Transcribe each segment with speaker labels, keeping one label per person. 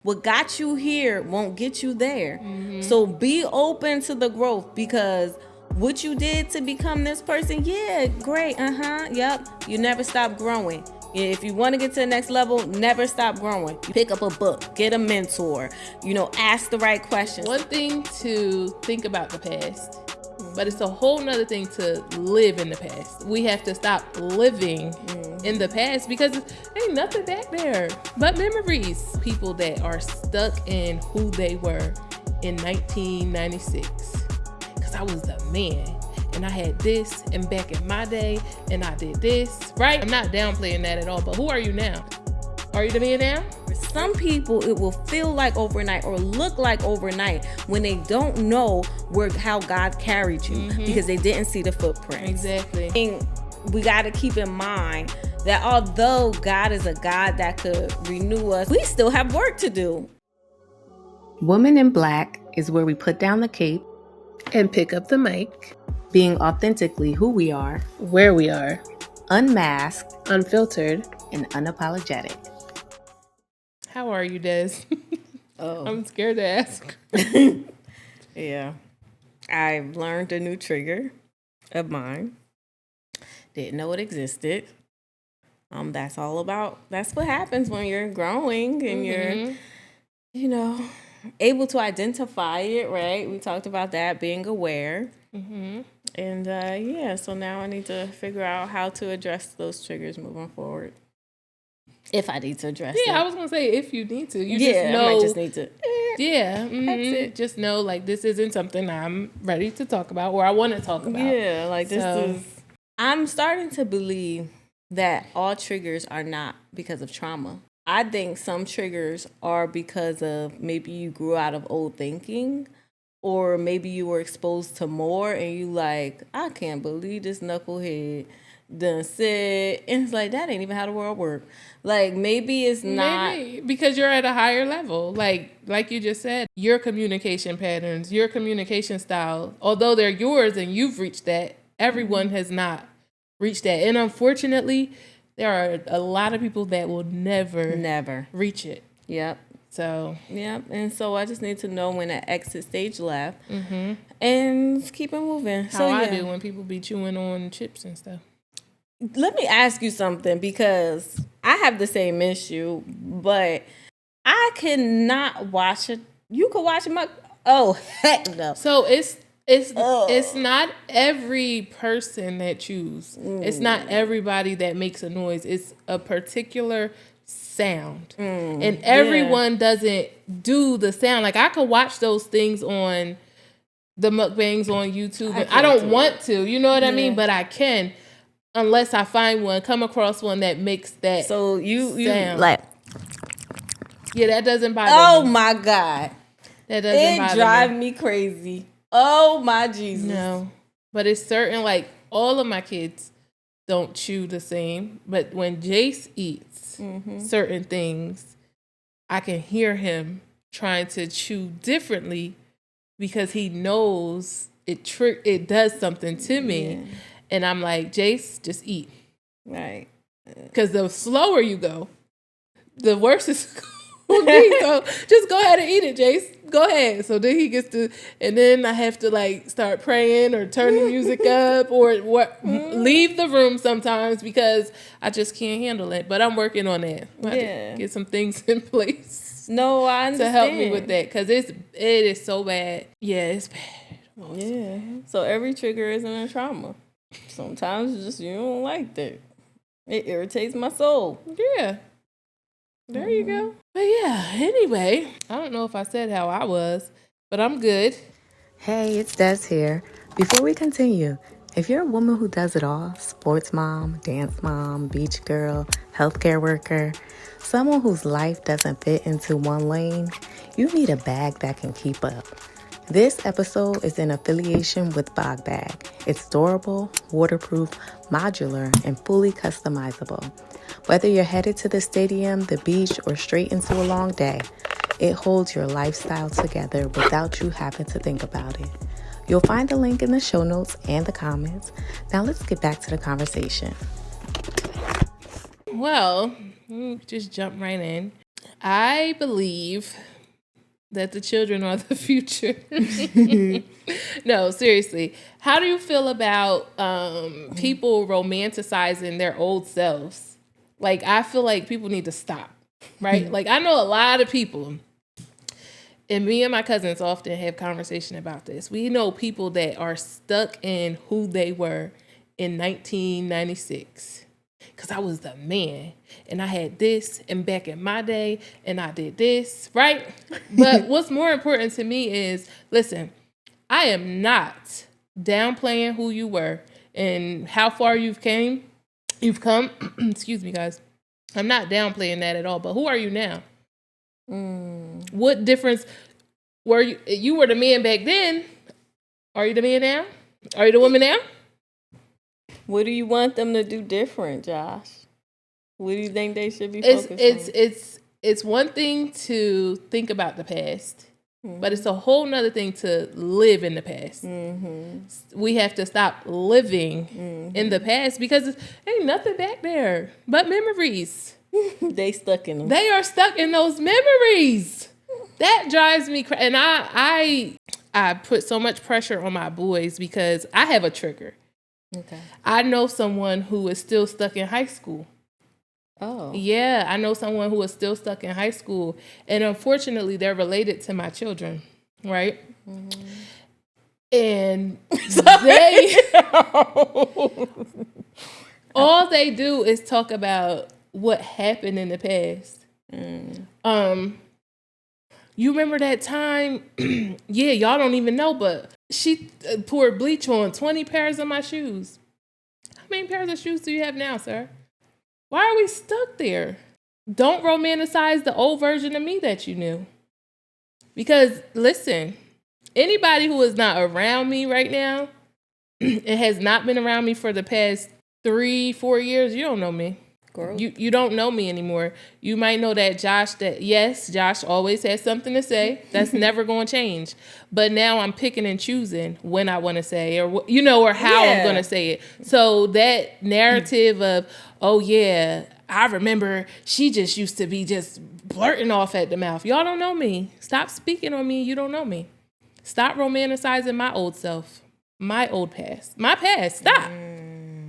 Speaker 1: What got you here won't get you there. So be open to the growth, because what you did to become this person, yeah, great, yep, you never stop growing. If you want to get to the next level, never stop growing. You pick up a book, get a mentor, ask the right questions.
Speaker 2: One thing to think about the past, but it's a whole nother thing to live in the past. We have to stop living in the past, because ain't nothing back there but memories. People that are stuck in who they were in 1996. Because I was the man, and I had this, and back in my day, and I did this, right? I'm not downplaying that at all, but who are you now? Are you the man now?
Speaker 1: For some people, it will feel like overnight or look like overnight when they don't know how God carried you, because they didn't see the footprint.
Speaker 2: Exactly.
Speaker 1: And we got to keep in mind that although God is a God that could renew us, we still have work to do. Woman in Black is where we put down the cape
Speaker 2: And pick up the mic,
Speaker 1: being authentically who we are,
Speaker 2: where we are,
Speaker 1: unmasked,
Speaker 2: unfiltered,
Speaker 1: and unapologetic.
Speaker 2: How are you, Des?
Speaker 1: Oh.
Speaker 2: I'm scared to ask.
Speaker 1: Yeah. I've learned a new trigger of mine. Didn't know it existed. That's what happens when you're growing and you're, able to identify it, right? We talked about that, being aware. And so now I need to figure out how to address those triggers moving forward. If I need to address it.
Speaker 2: Yeah, I was going to say, if you need to.
Speaker 1: I might just need to.
Speaker 2: Yeah.
Speaker 1: That's it.
Speaker 2: Just know, this isn't something I'm ready to talk about or I want to talk about.
Speaker 1: Yeah, this is... I'm starting to believe that all triggers are not because of trauma. I think some triggers are because of maybe you grew out of old thinking, or maybe you were exposed to more and you I can't believe this knucklehead done said, and it's that ain't even how the world works. Maybe it's not.
Speaker 2: Maybe because you're at a higher level. Like you just said, your communication patterns, your communication style, although they're yours and you've reached that, everyone has not reached that. And unfortunately, there are a lot of people that will never reach it.
Speaker 1: Yep.
Speaker 2: So.
Speaker 1: Yep. And so I just need to know when to exit stage left and keep it moving.
Speaker 2: I do when people be chewing on chips and stuff.
Speaker 1: Let me ask you something, because I have the same issue, but I cannot watch it. You could watch it. Oh, heck no.
Speaker 2: So it's not every person that chews. It's not everybody that makes a noise. It's a particular sound. And everyone doesn't do the sound. I could watch those things on the mukbangs on YouTube. And I don't want to, you know what I mean? But I can. Unless I come across one that makes that
Speaker 1: so you
Speaker 2: sound. Yeah, that doesn't bother me.
Speaker 1: Oh my God.
Speaker 2: That doesn't bother me.
Speaker 1: It drives me crazy. Oh my Jesus.
Speaker 2: No. But it's certain, all of my kids don't chew the same. But when Jace eats certain things, I can hear him trying to chew differently because he knows it does something to me. Yeah. And I'm like, Jace, just eat.
Speaker 1: Right.
Speaker 2: Because the slower you go, the worse it's going to be. So just go ahead and eat it, Jace. Go ahead. So then he gets to, and then I have to start praying or turn the music up or leave the room sometimes because I just can't handle it. But I'm working on that. I have to get some things in place.
Speaker 1: No, I understand.
Speaker 2: To help me with that, because it is so bad. Yeah, it's bad.
Speaker 1: Yeah. So every trigger isn't a trauma. Sometimes it's just you don't like that. It irritates my soul.
Speaker 2: Yeah. There you go. But yeah, anyway, I don't know if I said how I was, but I'm good.
Speaker 3: Hey, it's Des here. Before we continue, if you're a woman who does it all, sports mom, dance mom, beach girl, healthcare worker, someone whose life doesn't fit into one lane, you need a bag that can keep up. This episode is in affiliation with Bog Bag. It's durable, waterproof, modular, and fully customizable. Whether you're headed to the stadium, the beach, or straight into a long day, it holds your lifestyle together without you having to think about it. You'll find the link in the show notes and the comments. Now let's get back to the conversation.
Speaker 2: Well, just jump right in. I believe that the children are the future. No, seriously. How do you feel about people romanticizing their old selves? Like, I feel like people need to stop, right? Like, I know a lot of people, and me and my cousins often have conversation about this. We know people that are stuck in who they were in 1996. Because I was the man, and I had this, and back in my day, and I did this, right? But what's more important to me is, listen, I am not downplaying who you were and how far you've come. Excuse me, guys. I'm not downplaying that at all. But who are you now? What difference were you? You were the man back then. Are you the man now? Are you the woman now?
Speaker 1: What do you want them to do different, Josh? What do you think they should be focused on?
Speaker 2: It's one thing to think about the past, but it's a whole nother thing to live in the past. We have to stop living in the past because ain't nothing back there but memories.
Speaker 1: They stuck in them.
Speaker 2: They are stuck in those memories. That drives me crazy. And I put so much pressure on my boys because I have a trigger.
Speaker 1: Okay.
Speaker 2: I know someone who is still stuck in high school.
Speaker 1: Oh.
Speaker 2: Yeah, I know someone who is still stuck in high school. And unfortunately, they're related to my children, right? And all they do is talk about what happened in the past. You remember that time? Yeah, y'all don't even know, but she poured bleach on 20 pairs of my shoes. How many pairs of shoes do you have now, sir? Why are we stuck there? Don't romanticize the old version of me that you knew. Because, listen, anybody who is not around me right now, and has not been around me for the past 3-4 years, you don't know me. You don't know me anymore. You might know that Josh always has something to say. That's never going to change. But now I'm picking and choosing when I want to say or how I'm going to say it. So that narrative of, oh yeah, I remember she just used to be just blurting off at the mouth. Y'all don't know me. Stop speaking on me. You don't know me. Stop romanticizing my old self, my old past, my past. Stop.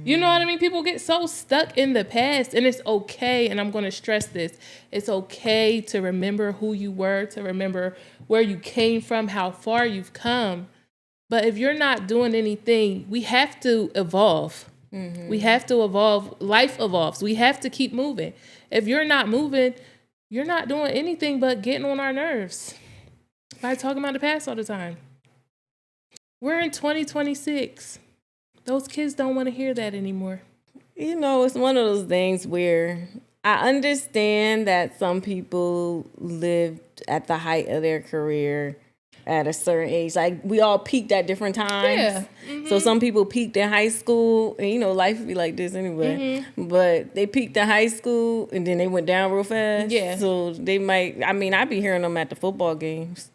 Speaker 2: You know what I mean? People get so stuck in the past, and it's okay. And I'm going to stress this. It's okay to remember who you were, to remember where you came from, how far you've come. But if you're not doing anything, we have to evolve. We have to evolve. Life evolves. We have to keep moving. If you're not moving, you're not doing anything but getting on our nerves by talking about the past all the time. We're in 2026. Those kids don't want to hear that anymore.
Speaker 1: You know, it's one of those things where I understand that some people lived at the height of their career at a certain age. Like, we all peaked at different times. Yeah. So some people peaked in high school, and, life would be like this anyway. But they peaked in high school, and then they went down real fast.
Speaker 2: Yeah.
Speaker 1: So they might, I be hearing them at the football games.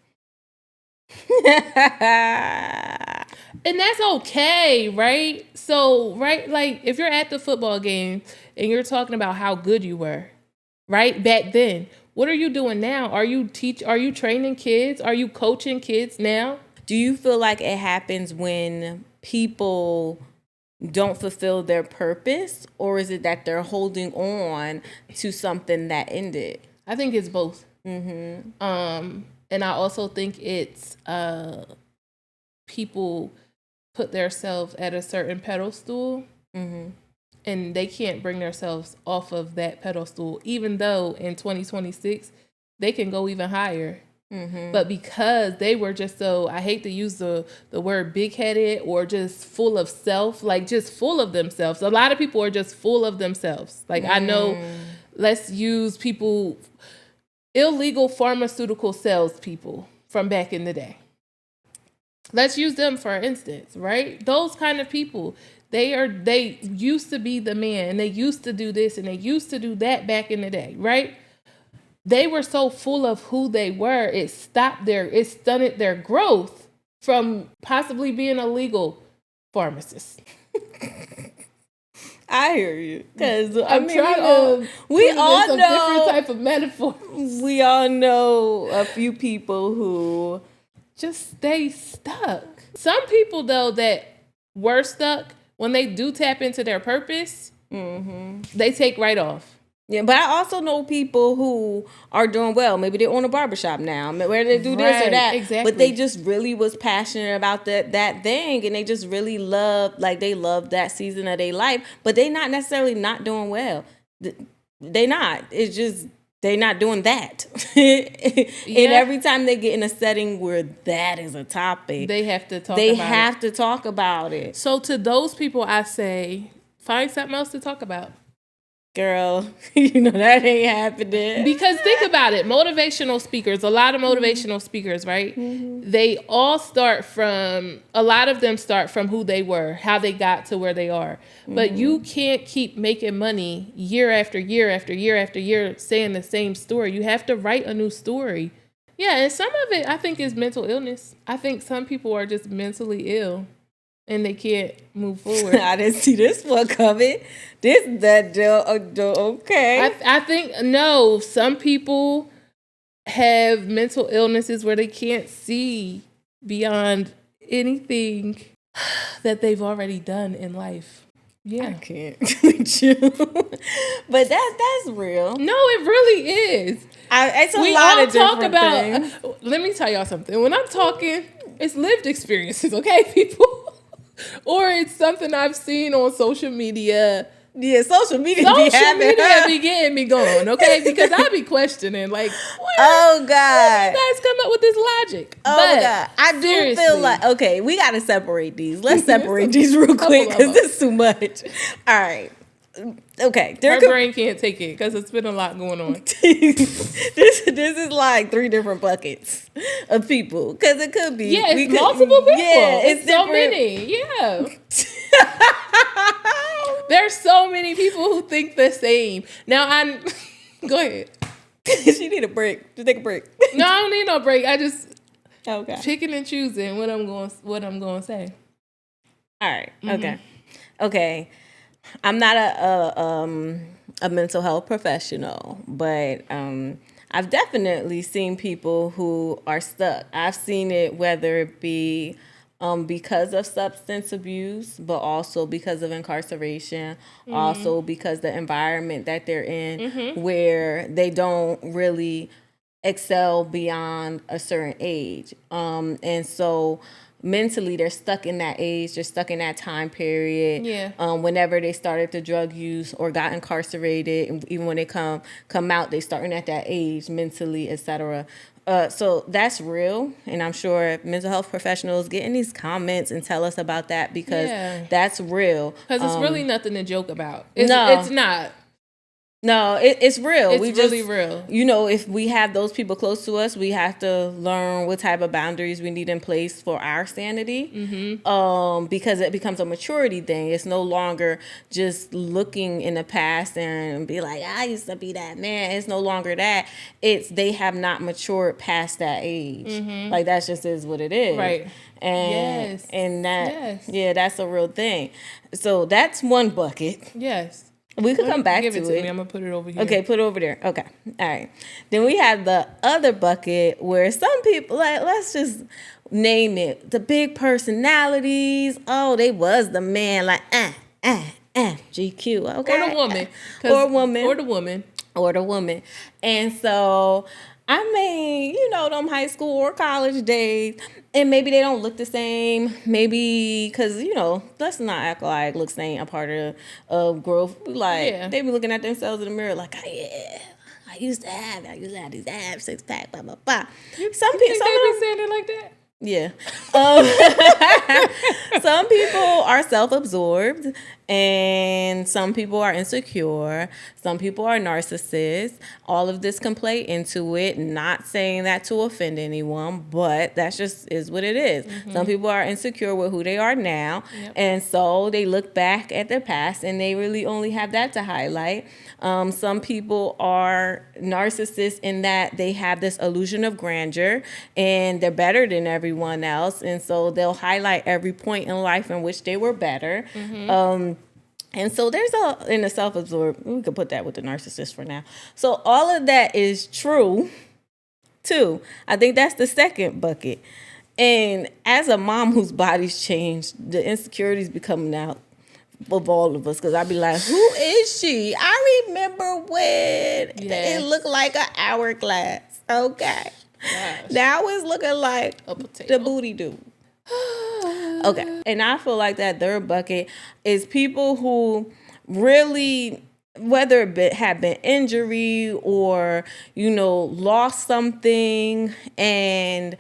Speaker 2: And that's okay, right? So, right, like if you're at the football game and you're talking about how good you were, right, back then, what are you doing now? Are you training kids? Are you coaching kids now?
Speaker 1: Do you feel like it happens when people don't fulfill their purpose, or is it that they're holding on to something that ended?
Speaker 2: I think it's both. And I also think it's people put themselves at a certain pedestal, and they can't bring themselves off of that pedestal, even though in 2026 they can go even higher. But because they were just so, I hate to use the word big-headed or just full of self, like just full of themselves. A lot of people are just full of themselves. Like I know, let's use people, illegal pharmaceutical salespeople from back in the day. Let's use them for instance, right? Those kind of people, they used to be the man, and they used to do this and they used to do that back in the day, right? They were so full of who they were, it stunted their growth from possibly being a legal pharmacist.
Speaker 1: I hear you. Because
Speaker 2: I'm trying to
Speaker 1: we
Speaker 2: put it in
Speaker 1: all
Speaker 2: some
Speaker 1: know
Speaker 2: different type of metaphor.
Speaker 1: we all know a few people who
Speaker 2: Just stay stuck. Some people though that were stuck, when they do tap into their purpose, they take right off.
Speaker 1: yeah, but I also know people who are doing well. Maybe they own a barbershop now, where they do this or
Speaker 2: Right,
Speaker 1: that.
Speaker 2: exactly.
Speaker 1: But they just really was passionate about that thing, and they just really loved, like they loved that season of their life. But they not necessarily not doing well. They not. It's just they not doing that. And every time they get in a setting where that is a topic,
Speaker 2: They have to talk
Speaker 1: they
Speaker 2: about
Speaker 1: have
Speaker 2: it.
Speaker 1: to talk about it.
Speaker 2: So to those people, I say, find something else to talk about.
Speaker 1: Girl, you know that ain't happening.
Speaker 2: Because think about it, motivational speakers, a lot of motivational speakers, right? They all a lot of them start from who they were, how they got to where they are. But you can't keep making money year after year after year after year saying the same story. You have to write a new story. Yeah, and some of it I think is mental illness. I think some people are just mentally ill and they can't move forward.
Speaker 1: I didn't see this one coming. Okay.
Speaker 2: I think, no, some people have mental illnesses where they can't see beyond anything that they've already done in life. Yeah.
Speaker 1: I can't with you. But that's real.
Speaker 2: No, it really is.
Speaker 1: It's a
Speaker 2: We
Speaker 1: lot
Speaker 2: all
Speaker 1: of
Speaker 2: talk
Speaker 1: different
Speaker 2: about,
Speaker 1: things.
Speaker 2: let me tell y'all something. When I'm talking, it's lived experiences, okay, people? Or it's something I've seen on social media.
Speaker 1: Yeah, social media
Speaker 2: be getting me going, okay? Because I be questioning, like,
Speaker 1: oh God,
Speaker 2: where you guys come up with this logic?
Speaker 1: Oh
Speaker 2: But
Speaker 1: God, I do
Speaker 2: seriously,
Speaker 1: feel like okay, we gotta separate these. Let's separate these real quick
Speaker 2: of
Speaker 1: because
Speaker 2: them.
Speaker 1: this is too much. All right, okay.
Speaker 2: her brain can't take it because it's been a lot going on.
Speaker 1: this is like 3 different buckets of people because it could be
Speaker 2: Multiple people.
Speaker 1: Yeah,
Speaker 2: it's so
Speaker 1: different.
Speaker 2: many. Yeah. There's so many people who think the same. Now go ahead.
Speaker 1: She need a break. Just take a break.
Speaker 2: No, I don't need no break. I just
Speaker 1: Okay.
Speaker 2: picking and choosing what I'm going to say.
Speaker 1: All right. Okay. I'm not a mental health professional, but I've definitely seen people who are stuck. I've seen it whether it be because of substance abuse, but also because of incarceration, also because the environment that they're in, where they don't really excel beyond a certain age. And so mentally they're stuck in that age, they're stuck in that time period.
Speaker 2: Yeah.
Speaker 1: Whenever they started the drug use or got incarcerated, and even when they come out, they starting at that age mentally, etc. So that's real, and I'm sure mental health professionals get in these comments and tell us about that because that's real.
Speaker 2: Because it's really nothing to joke about.
Speaker 1: No.
Speaker 2: It's not.
Speaker 1: No, it's real.
Speaker 2: It's really real.
Speaker 1: You know, if we have those people close to us, we have to learn what type of boundaries we need in place for our sanity. Because it becomes a maturity thing. It's no longer just looking in the past and be like, I used to be that man. It's no longer that. It's they have not matured past that age. Like that just is what it is.
Speaker 2: Right.
Speaker 1: And that's a real thing. So that's one bucket.
Speaker 2: Yes.
Speaker 1: We could come back to
Speaker 2: Give it to me. I'm going to put it over here.
Speaker 1: Okay, put it over there. Okay. All right. Then we have the other bucket where some people, like, let's just name it, the big personalities. Oh, they was the man, like, GQ. Okay.
Speaker 2: Or the woman.
Speaker 1: Or the woman. And so, I mean, you know, them high school or college days, and maybe they don't look the same. Maybe because, you know, let's not act like looks ain't a part of growth. Like, they be looking at themselves in the mirror like, oh, yeah, I used to have these abs, 6-pack, blah, blah, blah. Some people
Speaker 2: be saying it like that?
Speaker 1: Yeah. Some people are self-absorbed and some people are insecure. Some people are narcissists. All of this can play into it. Not saying that to offend anyone, but that's just is what it is. Some people are insecure with who they are now. And so they look back at their past and they really only have that to highlight. Some people are narcissists in that they have this illusion of grandeur and they're better than everyone else. And so they'll highlight every point in life in which they were better. And so there's in the self-absorbed, we could put that with the narcissist for now. So all of that is true too. I think that's the second bucket. And as a mom whose body's changed, the insecurities be coming out of all of us, because I'd be like, who is she? I remember when it looked like an hourglass. Okay.
Speaker 2: Gosh.
Speaker 1: Now it's looking like
Speaker 2: A potato.
Speaker 1: the booty do. Okay. And I feel like that third bucket is people who really, whether it have been injury or, lost something, and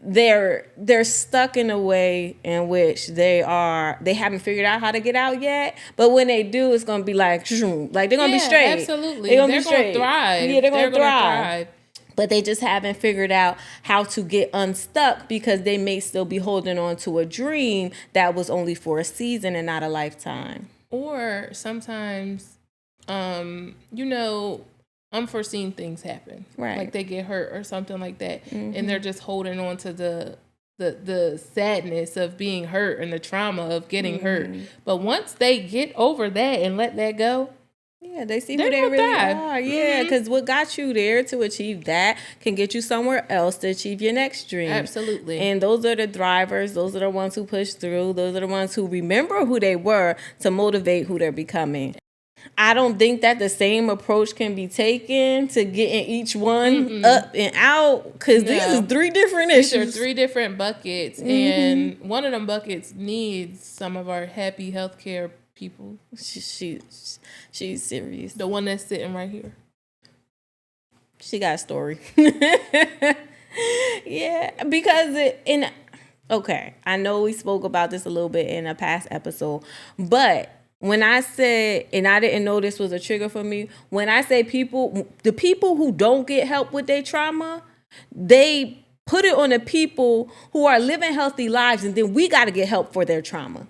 Speaker 1: they're stuck in a way in which they haven't figured out how to get out yet. But when they do, it's gonna be like they're gonna be straight.
Speaker 2: Absolutely.
Speaker 1: They're
Speaker 2: gonna thrive.
Speaker 1: Yeah, they're gonna thrive. But they just haven't figured out how to get unstuck, because they may still be holding on to a dream that was only for a season and not a lifetime.
Speaker 2: Or sometimes, unforeseen things happen.
Speaker 1: Right.
Speaker 2: Like they get hurt or something like that. Mm-hmm. And they're just holding on to the sadness of being hurt and the trauma of getting hurt. But once they get over that and let that go,
Speaker 1: yeah, they see who they really are. Yeah, because what got you there to achieve that can get you somewhere else to achieve your next dream.
Speaker 2: Absolutely.
Speaker 1: And those are the drivers. Those are the ones who push through. Those are the ones who remember who they were to motivate who they're becoming. I don't think that the same approach can be taken to getting each one up and out, because these are three different issues.
Speaker 2: These are three different buckets, and one of them buckets needs some of our happy healthcare people.
Speaker 1: She's serious.
Speaker 2: The one that's sitting right here.
Speaker 1: She got a story. Yeah, because okay, I know we spoke about this a little bit in a past episode, but when I said, and I didn't know this was a trigger for me, when I say the people who don't get help with their trauma, they put it on the people who are living healthy lives, and then we got to get help for their trauma.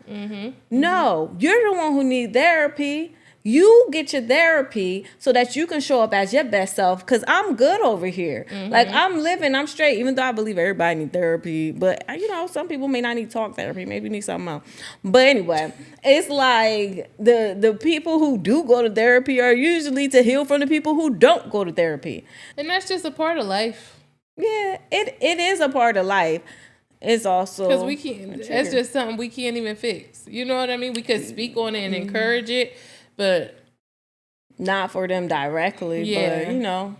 Speaker 1: No, you're the one who needs therapy. You get your therapy so that you can show up as your best self, because I'm good over here. Like, I'm living, I'm straight, even though I believe everybody needs therapy. But, some people may not need talk therapy. Maybe need something else. But anyway, it's like the people who do go to therapy are usually to heal from the people who don't go to therapy.
Speaker 2: And that's just a part of life.
Speaker 1: Yeah, it is a part of life. It's also...
Speaker 2: Because we can't... That's just something we can't even fix. You know what I mean? We could speak on it and encourage it, but
Speaker 1: not for them directly. Yeah.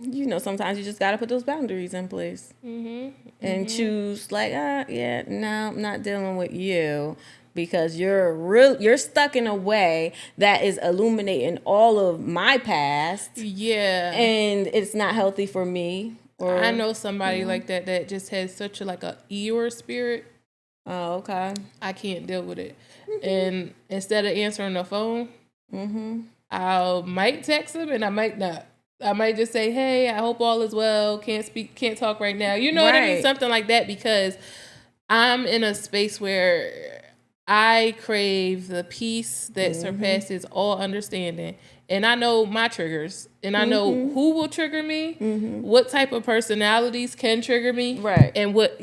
Speaker 1: But sometimes you just got to put those boundaries in place and choose like, no, I'm not dealing with you, because you're stuck in a way that is illuminating all of my past.
Speaker 2: Yeah.
Speaker 1: And it's not healthy for me.
Speaker 2: I know somebody like that just has such a Eeyore spirit.
Speaker 1: Oh, okay.
Speaker 2: I can't deal with it. And instead of answering the phone, I might text him and I might not. I might just say, hey, I hope all is well. Can't talk right now. You know what I mean? Something like that, because I'm in a space where I crave the peace that surpasses all understanding. And I know my triggers, and I know who will trigger me, what type of personalities can trigger me, and what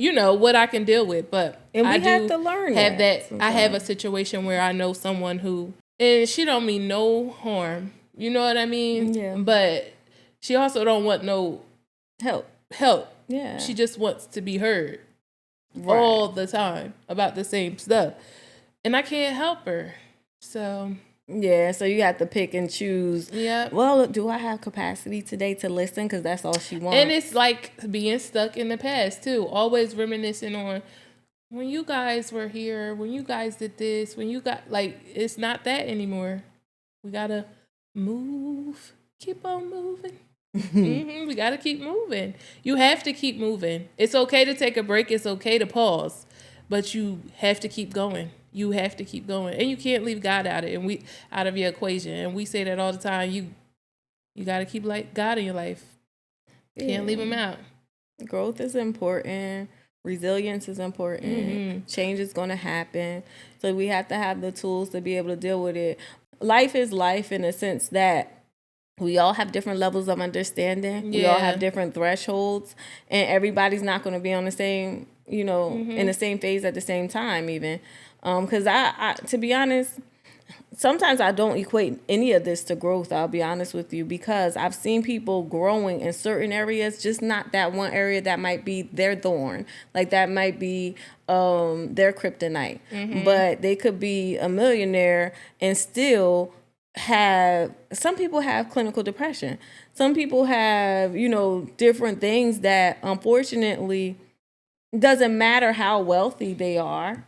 Speaker 2: I can deal with. But
Speaker 1: we have to learn that.
Speaker 2: I have a situation where I know someone who, and she don't mean no harm. You know what I mean?
Speaker 1: Yeah.
Speaker 2: But she also don't want no help.
Speaker 1: Yeah.
Speaker 2: She just wants to be heard all the time about the same stuff, and I can't help her. So.
Speaker 1: Yeah, so you have to pick and choose.
Speaker 2: Yeah.
Speaker 1: Well, do I have capacity today to listen? Because that's all she wants.
Speaker 2: And it's like being stuck in the past, too. Always reminiscing on when you guys were here, when you guys did this, when you got, it's not that anymore. We got to move. Keep on moving. We got to keep moving. You have to keep moving. It's okay to take a break. It's okay to pause. But you have to keep going. You have to keep going, and you can't leave God out of your equation. And we say that all the time. You got to keep God in your life. Can't leave him out.
Speaker 1: Growth is important. Resilience is important. Change is going to happen. So we have to have the tools to be able to deal with it. Life is life in a sense that we all have different levels of understanding. We all have different thresholds, and everybody's not going to be on the same, in the same phase at the same time even. Because I, to be honest, sometimes I don't equate any of this to growth, I'll be honest with you, because I've seen people growing in certain areas, just not that one area that might be their thorn. Like that might be their kryptonite. But they could be a millionaire and still have, some people have clinical depression. Some people have, different things that unfortunately doesn't matter how wealthy they are,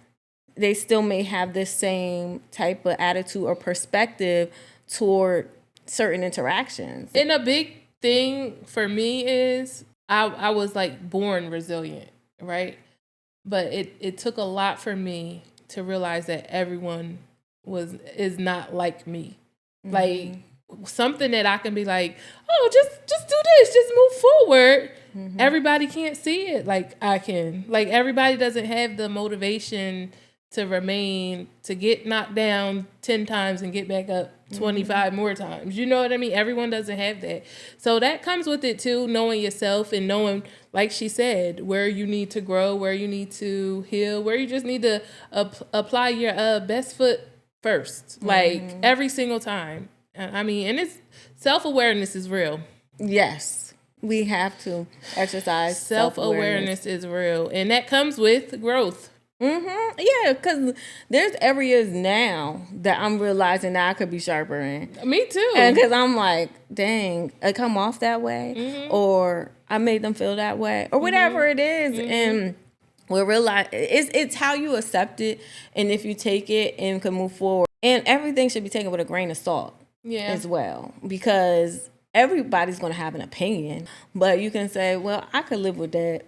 Speaker 1: they still may have this same type of attitude or perspective toward certain interactions.
Speaker 2: And a big thing for me is I was like born resilient, right? But it took a lot for me to realize that everyone is not like me. Like something that I can be like, oh, just do this, just move forward. Everybody can't see it like I can. Like everybody doesn't have the motivation to remain, to get knocked down 10 times and get back up 25 more times. You know what I mean? Everyone doesn't have that. So that comes with it too, knowing yourself and knowing, like she said, where you need to grow, where you need to heal, where you just need to apply your best foot first, like every single time. I mean, and it's self-awareness is real.
Speaker 1: Yes. We have to exercise
Speaker 2: self-awareness is real. And that comes with growth.
Speaker 1: Yeah, because there's areas now that I'm realizing that I could be sharper in.
Speaker 2: Me too.
Speaker 1: And because I'm like, dang, I come off that way, or I made them feel that way, or whatever it is. And we realize it's how you accept it, and if you take it and can move forward. And everything should be taken with a grain of salt as well, because everybody's going to have an opinion, but you can say, well, I could live with that,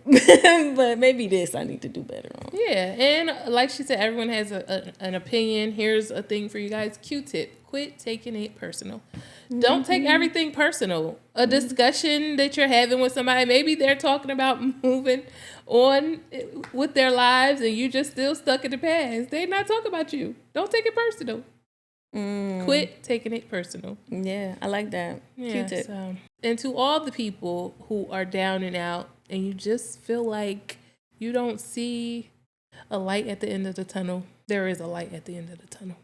Speaker 1: but maybe this I need to do better on.
Speaker 2: Yeah, and like she said, everyone has an opinion. Here's a thing for you guys. Q-tip, quit taking it personal. Don't take everything personal. A discussion that you're having with somebody, maybe they're talking about moving on with their lives and you just still stuck in the past. They're not talking about you. Don't take it personal. Quit taking it personal.
Speaker 1: Yeah, I like that.
Speaker 2: Yeah,
Speaker 1: Q-tip.
Speaker 2: so. And to all the people who are down and out and you just feel like you don't see a light at the end of the tunnel, there is a light at the end of the tunnel.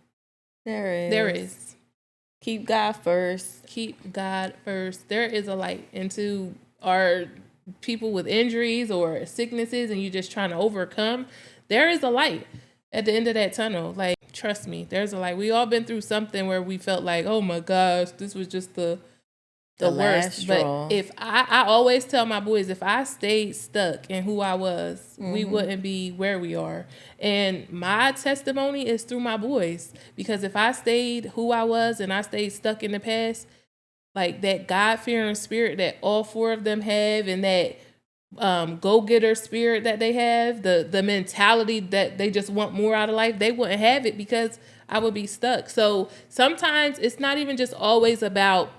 Speaker 1: There is. Keep God first.
Speaker 2: Keep God first. There is a light. And to our people with injuries or sicknesses and you just trying to overcome, there is a light at the end of that tunnel. Like, trust me, there's a light. We all been through something where we felt like, oh my gosh, this was just the worst. But if I always tell my boys, if I stayed stuck in who I was, we wouldn't be where we are. And my testimony is through my boys, because if I stayed who I was and I stayed stuck in the past, like that God-fearing spirit that all four of them have, and that go-getter spirit that they have, the mentality that they just want more out of life, they wouldn't have it because I would be stuck. So sometimes it's not even just always about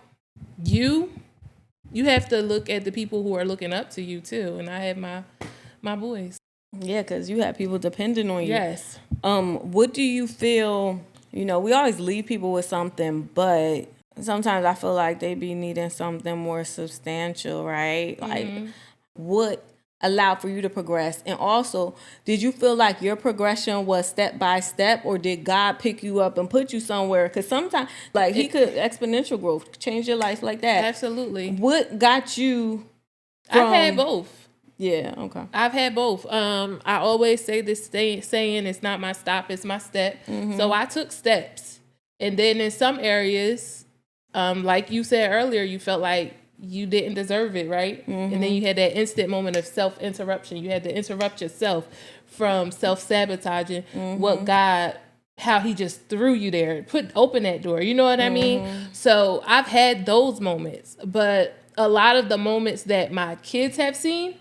Speaker 2: you have to look at the people who are looking up to you too. And I have my boys.
Speaker 1: Yeah, because you have people depending on you.
Speaker 2: Yes.
Speaker 1: What do you feel, we always leave people with something, but sometimes I feel like they be needing something more substantial, right? Like what allowed for you to progress? And also, did you feel like your progression was step by step, or did God pick you up and put you somewhere? Because sometimes, like, he could exponential growth, change your life like that.
Speaker 2: Absolutely.
Speaker 1: What got you
Speaker 2: I've had both.
Speaker 1: Yeah, okay.
Speaker 2: I've had both. I always say this saying, it's not my stop, it's my step. So I took steps. And then in some areas, like you said earlier, you felt like you didn't deserve it, right? And then you had that instant moment of self-interruption. You had to interrupt yourself from self-sabotaging what God, how he just threw you there, open that door. You know what I mean? So I've had those moments, but a lot of the moments that my kids have seen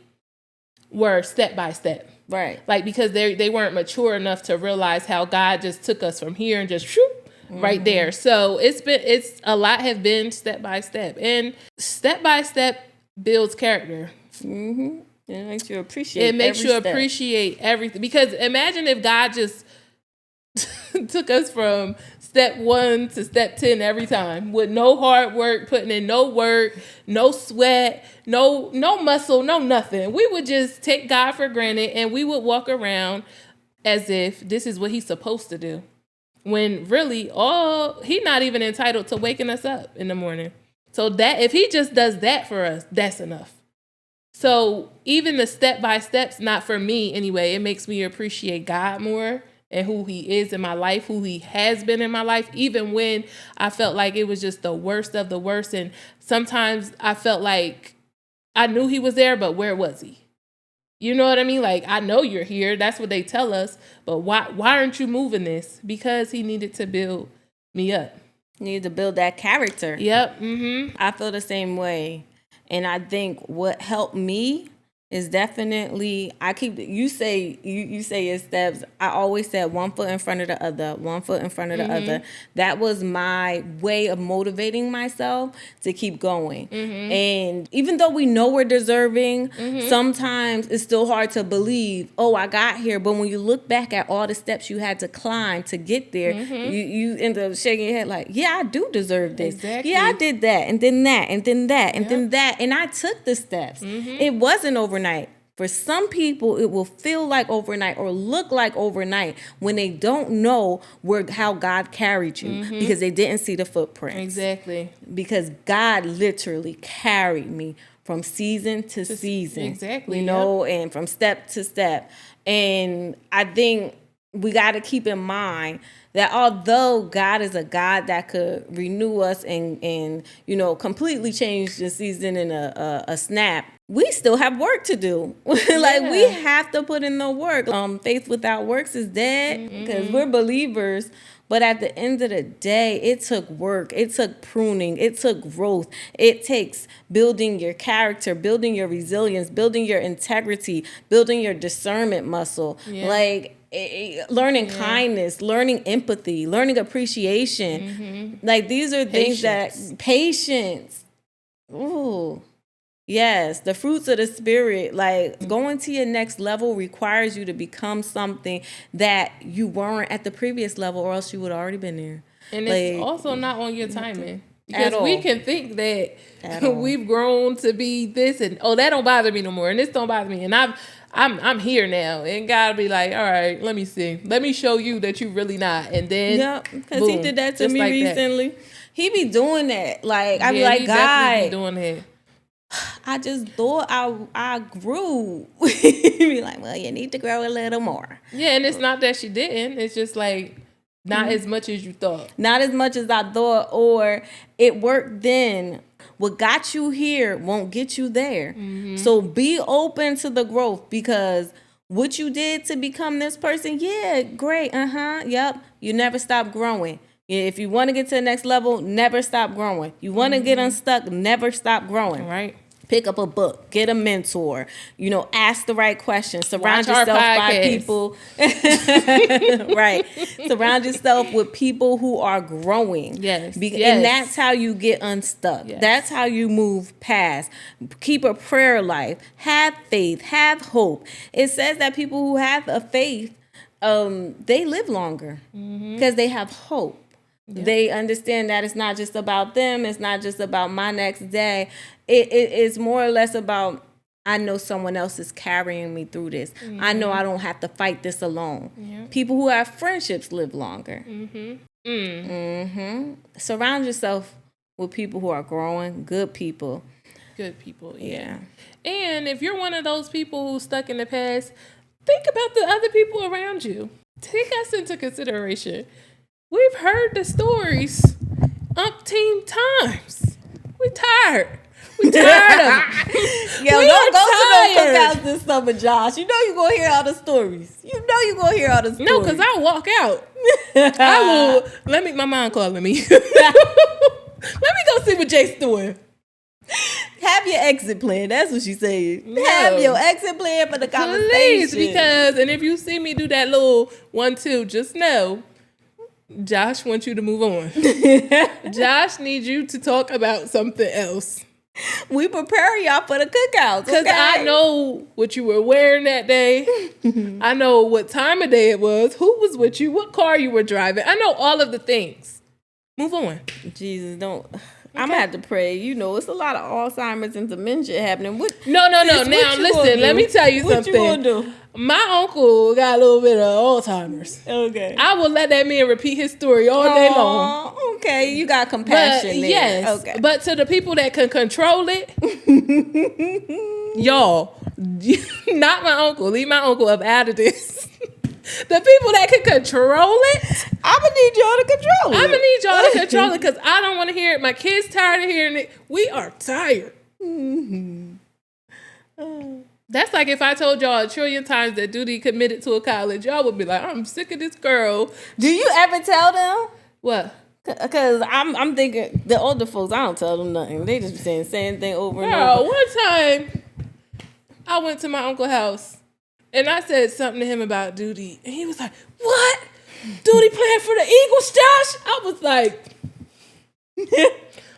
Speaker 2: were step by step.
Speaker 1: Right.
Speaker 2: Like, because they weren't mature enough to realize how God just took us from here and just shoop, right there. So it's a lot have been step by step, and step by step builds character.
Speaker 1: It makes you appreciate
Speaker 2: everything. Because imagine if God just took us from step 1 to step 10 every time with no hard work, putting in no work, no sweat, no muscle, no nothing. We would just take God for granted and we would walk around as if this is what he's supposed to do. When really he not even entitled to waking us up in the morning. So that if he just does that for us, that's enough. So even the step-by-steps, not for me anyway, it makes me appreciate God more and who he is in my life, who he has been in my life, even when I felt like it was just the worst of the worst. And sometimes I felt like I knew he was there, but where was he? You know what I mean? Like, I know you're here. That's what they tell us. But why aren't you moving this? Because he needed to build me up.
Speaker 1: Need to build that character.
Speaker 2: Yep. Mm-hmm.
Speaker 1: I feel the same way. And I think what helped me is definitely, you say your steps. I always said 1 foot in front of the other, 1 foot in front of the other. That was my way of motivating myself to keep going. And even though we know we're deserving, sometimes it's still hard to believe, oh, I got here. But when you look back at all the steps you had to climb to get there, you end up shaking your head like, yeah, I do deserve this.
Speaker 2: Exactly.
Speaker 1: Yeah, I did that, and then that, and then that, and then that. And I took the steps. It wasn't overnight. For some people, it will feel like overnight or look like overnight when they don't know how God carried you because they didn't see the footprints.
Speaker 2: Exactly.
Speaker 1: Because God literally carried me from season to season.
Speaker 2: Exactly.
Speaker 1: You know, and from step to step. And I think we got to keep in mind that although God is a God that could renew us and you know, completely change the season in a snap, we still have work to do. Like, we have to put in the work. Faith without works is dead because we're believers. But at the end of the day, it took work. It took pruning. It took growth. It takes building your character, building your resilience, building your integrity, building your discernment muscle. Like, learning kindness, learning empathy, learning appreciation. Like, these are things patience. Ooh. Yes, the fruits of the spirit. Like, going to your next level requires you to become something that you weren't at the previous level, or else you would have already been there.
Speaker 2: And
Speaker 1: like,
Speaker 2: it's also not on your timing. Because we can think that we've grown to be this and, oh, that don't bother me no more, and this don't bother me, and I'm here now, and God be like, all right, let me see, let me show you that you really not, and then
Speaker 1: because he did that to me like recently. That. He be doing that, like I be like, God,
Speaker 2: be doing that.
Speaker 1: I just thought I grew. He be like, well, you need to grow a little more.
Speaker 2: Yeah, and it's not that she didn't. It's just like not as much as you thought.
Speaker 1: Not as much as I thought, or it worked then. What got you here won't get you there. So be open to the growth, because what you did to become this person, yeah, great, yep. You never stop growing. If you want to get to the next level, never stop growing. You want to get unstuck, never stop growing.
Speaker 2: Right.
Speaker 1: Pick up a book, get a mentor, you know, ask the right questions, surround yourself by people. Right. Surround yourself with people who are growing.
Speaker 2: Yes.
Speaker 1: And that's how you get unstuck. Yes. That's how you move past. Keep a prayer life. Have faith. Have hope. It says that people who have a faith, they live longer because they have hope. Yep. They understand that it's not just about them. It's not just about my next day. It's more or less about, I know someone else is carrying me through this. I know I don't have to fight this alone. Yep. People who have friendships live longer. Surround yourself with people who are growing, good people.
Speaker 2: Good people, yeah. And if you're one of those people who's stuck in the past, think about the other people around you. Take us into consideration. We've heard the stories umpteen times. We tired. We tired of it.
Speaker 1: Yo, don't go to no cookouts this summer, Josh. You know you're going to hear all the stories. No,
Speaker 2: because I'll walk out. I will. My mom calling me. Let me go see what Jake's doing.
Speaker 1: Have your exit plan. That's what she said. No. Have your exit plan for the conversation.
Speaker 2: Please, because, and if you see me do that little 1-2, just know Josh wants you to move on. Josh needs you to talk about something else.
Speaker 1: We prepare y'all for the cookouts.
Speaker 2: Because I know what you were wearing that day. I know what time of day it was. Who was with you? What car you were driving. I know all of the things. Move on.
Speaker 1: Jesus, don't. Okay. I'm going to have to pray. You know, it's a lot of Alzheimer's and dementia happening.
Speaker 2: No. Now, listen, let me tell you something.
Speaker 1: What you going to do?
Speaker 2: My uncle got a little bit of Alzheimer's.
Speaker 1: Okay.
Speaker 2: I will let that man repeat his story all day long.
Speaker 1: Okay, you got compassion
Speaker 2: But
Speaker 1: there.
Speaker 2: yes,
Speaker 1: Okay.
Speaker 2: but to the people that can control it, y'all, not my uncle. Leave my uncle up out of this. The people that can control it,
Speaker 1: I'm gonna need y'all to control it.
Speaker 2: I'm gonna need y'all to control it because I don't want to hear it. My kids tired of hearing it. We are tired. That's like if I told y'all 1 trillion times that Duty committed to a college, y'all would be like, I'm sick of this girl.
Speaker 1: Do you ever tell them?
Speaker 2: What?
Speaker 1: Because I'm thinking the older folks, I don't tell them nothing. They just be saying the same thing over and
Speaker 2: Girl,
Speaker 1: over.
Speaker 2: one time I went to my uncle's house and I said something to him about Duty. And he was like, what? Duty playing for the Eagles, Josh? I was like,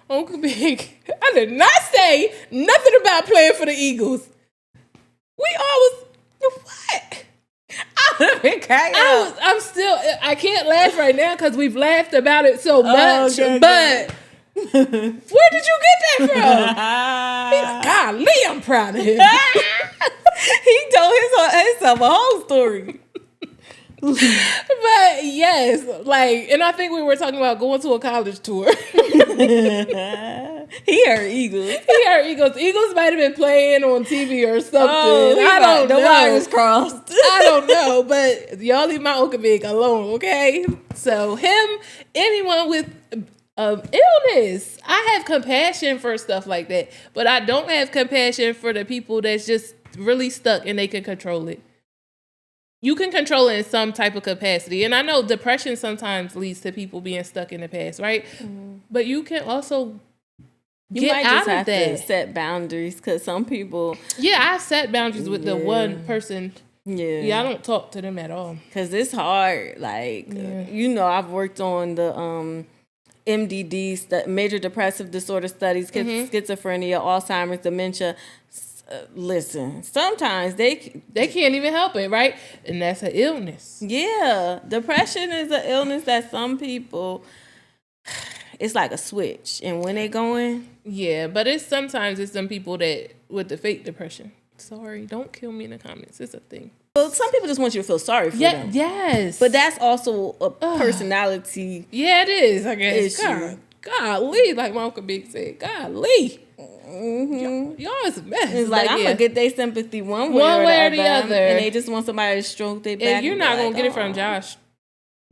Speaker 2: Uncle Big, I did not say nothing about playing for the Eagles. We always, what? I'm still, I can't laugh right now because we've laughed about it so much.
Speaker 1: Okay,
Speaker 2: but where did you get that from? He's like, golly, I'm proud of him.
Speaker 1: He told himself a whole story.
Speaker 2: But yes, like, and I think we were talking about going to a college tour.
Speaker 1: He heard Eagles.
Speaker 2: He heard Eagles. Eagles might have been playing on TV or something. I don't know.
Speaker 1: The wires crossed.
Speaker 2: I don't know, but y'all leave my Uncle Big alone, okay? So him, anyone with illness, I have compassion for stuff like that, but I don't have compassion for the people that's just really stuck and they can control it. You can control it in some type of capacity. And I know depression sometimes leads to people being stuck in the past, right? Mm-hmm. But you can also get out of that.
Speaker 1: To set boundaries because some people...
Speaker 2: Yeah, I set boundaries with the one person. Yeah, I don't talk to them at all.
Speaker 1: Because it's hard. Like, I've worked on the MDD, major depressive disorder studies, schizophrenia, Alzheimer's, dementia. Listen, sometimes they
Speaker 2: can't even help it, right? And that's an illness.
Speaker 1: Yeah, depression is an illness that some people, it's like a switch, and when they going,
Speaker 2: yeah, but sometimes it's some people that with the fake depression. Sorry, don't kill me in the comments. It's a thing.
Speaker 1: Well, some people just want you to feel sorry for them.
Speaker 2: Yes,
Speaker 1: but that's also a personality.
Speaker 2: Yeah, it is. I guess.
Speaker 1: Issue.
Speaker 2: Golly, like my Uncle Big said, golly.
Speaker 1: Mm-hmm.
Speaker 2: Y'all is a mess.
Speaker 1: It's like I'm gonna get their sympathy one way or the other, and they just want somebody to stroke their back.
Speaker 2: And you're not gonna get it from Josh.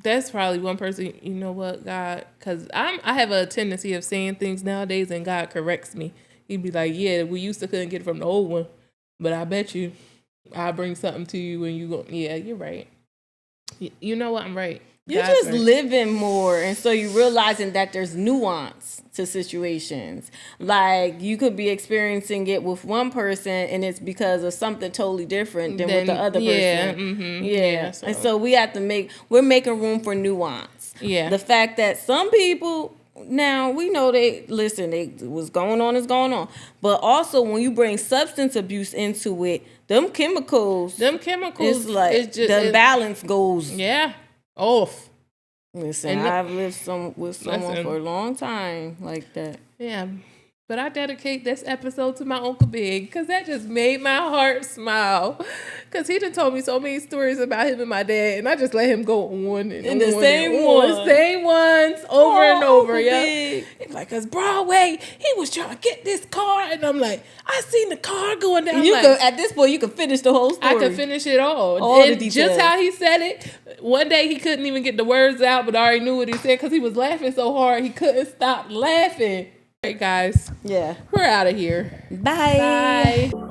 Speaker 2: That's probably one person. You know what, God? Because I have a tendency of saying things nowadays, and God corrects me. He'd be like, "Yeah, we used to couldn't get it from the old one, but I bet you, I bring something to you, and you go, yeah, you're right. You know what? I'm right."
Speaker 1: You're just living more, and so you're realizing that there's nuance to situations. Like, you could be experiencing it with one person, and it's because of something totally different than with the other person.
Speaker 2: Mm-hmm.
Speaker 1: Yeah. And so we have to we're making room for nuance.
Speaker 2: Yeah.
Speaker 1: The fact that some people, now we know what's going on is going on. But also when you bring substance abuse into it, them chemicals, it's like the balance goes.
Speaker 2: Yeah. Off.
Speaker 1: Listen, I've lived with someone for a long time like that.
Speaker 2: Yeah. But I dedicate this episode to my Uncle Big because that just made my heart smile. Because he done told me so many stories about him and my dad, and I just let him go on and
Speaker 1: the
Speaker 2: on
Speaker 1: same
Speaker 2: and
Speaker 1: ones.
Speaker 2: on. Same ones over and over.
Speaker 1: Uncle
Speaker 2: Yeah.
Speaker 1: Big.
Speaker 2: He's like, because Broadway, he was trying to get this car, and I'm like, I seen the car going down.
Speaker 1: At this point, you can finish the whole story.
Speaker 2: I could finish it all.
Speaker 1: All
Speaker 2: and
Speaker 1: the details.
Speaker 2: Just how he said it. One day he couldn't even get the words out, but I already knew what he said because he was laughing so hard he couldn't stop laughing. All right, guys.
Speaker 1: Yeah.
Speaker 2: We're out of here.
Speaker 1: Bye.
Speaker 2: Bye.